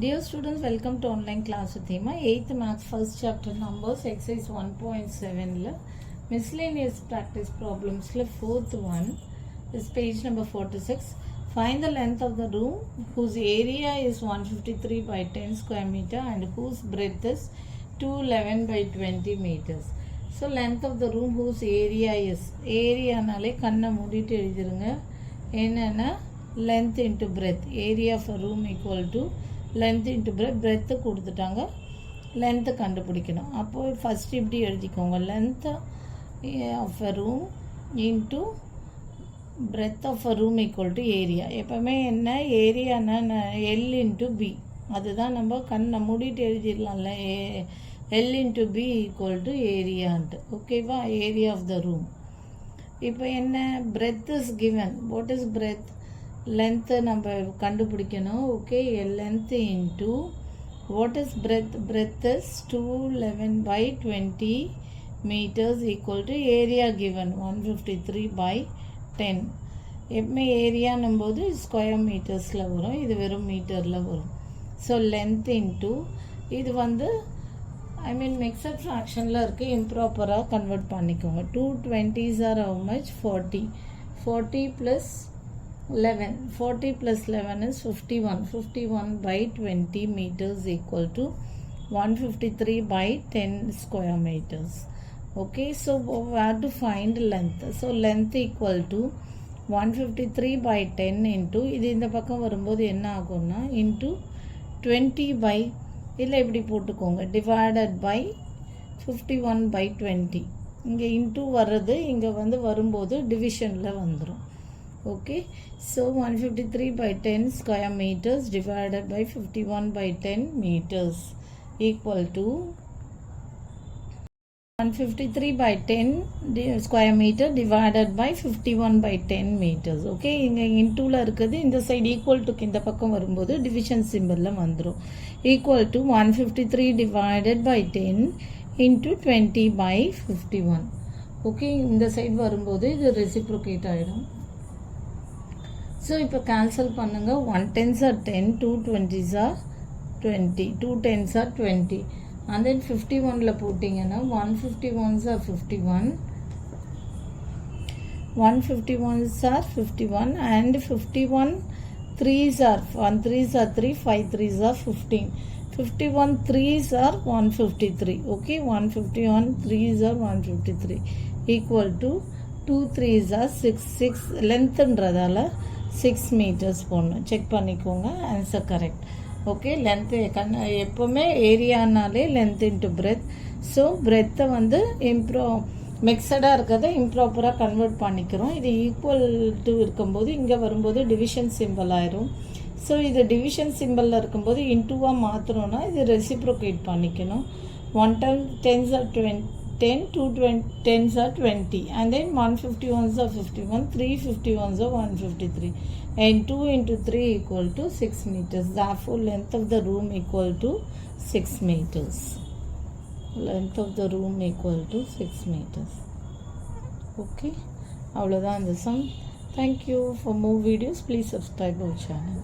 Dear students, welcome to online class with Hema. 8th Maths first chapter numbers exercise 1.7 miscellaneous practice problems 4th one is page number 46. Find the length of the room whose area is 153 by 10 square meter and whose breadth is 211 by 20 meters. So length of the room whose area is nale kanna மூடிட்டு எழுதிருங்க. என்னன்னா length into breadth, area of a room equal to length into breadth கொடுத்துட்டாங்க, length கண்டுபிடிக்கணும். அப்போ first இப்படி எழுதிக்கோங்க, length of a room into breadth of a room equal to area. எப்பவுமே என்ன ஏரியானா L into B, அதுதான் நம்ம கண்ணை மூடிட்டு எழுதிடலாம்ல, L into B equal to ஏரியான்ட்டு. ஓகேவா, ஏரியா ஆஃப் த ரூம். இப்போ என்ன breadth is given, what is breadth? length நம்ம கண்டுபிடிக்கணும். Okay, length into what is breadth? breadth is 211 by 20 meters equal to area given 153 by 10. எப்பவுமே ஏரியானும் போது square மீட்டர்ஸில் வரும், இது வெறும் மீட்டரில் வரும். ஸோ length into இது வந்து மிக்சட் ஃப்ராக்ஷனில் இருக்குது, இம்ப்ராப்பராக கன்வெர்ட் பண்ணிக்கோங்க. 220s are how much? 40 plus 11, 40 plus 11 is 51 by 20 meters equal to 153 by 10 square meters. Okay, so we have to find length. So length equal to 153 by 10 into இது இந்த பக்கம் வரும்போது என்ன ஆகும்னா into 20 by இல்லை இப்படி போட்டுக்கோங்க, divided by 51 by 20. இங்கே into வர்றது இங்கே வந்து வரும்போது டிவிஷனில் வந்துடும். Okay, so 153 by 10 square meters divided by 51 by 10 meters equal to 153 by 10 square meter divided by 51 by 10 meters. Okay, இங்கே இன்டூவில் இருக்குது, இந்த சைடு ஈக்குவல் டுக்கு இந்த பக்கம் வரும்போது டிவிஷன் சிம்பிளில் வந்துடும். Equal to 153 divided by 10 into 20 by 51. Okay, இந்த சைடு வரும்போது இது ரெசிப்ரோகேட் ஆகிடும். ஸோ இப்போ கேன்சல் பண்ணுங்கள். 1 10s are 10, 2 20s are 20, 2 10s are 20, and then 51ல போட்டிங்கன்னா 151s are 51, 151s are 51 and 51 3s are 1 3s are 3, 5 3s are 15, 51 3s are 153. Okay, 151 3s are 153 equal to 2 3s are 6 லென்த்ன்றதால 6 meters போடணும். Check பண்ணிக்கோங்க, answer correct. Okay, length எப்போவுமே ஏரியானாலே length into breadth. So பிரெத்தை வந்து மிக்சடாக இருக்கிறத இம்ப்ராப்பராக convert பண்ணிக்கிறோம். இது equal to இருக்கும்போது இங்கே வரும்போது டிவிஷன் சிம்பிள் ஆயிரும். ஸோ இது டிவிஷன் சிம்பிளில் இருக்கும்போது இன்டூவாக மாற்றணும்னா இது ரெசிப்ரோகேட் பண்ணிக்கணும். 1 10s are 10, 2 10s are 20, and then 151s are 51, 3 51s are 153, and 2 into 3 equal to 6 meters. Therefore length of the room equal to 6 meters. Length of the room equal to 6 meters. Okay, அவ்வளோதான் அந்த sum. Thank you. For more videos please subscribe our channel.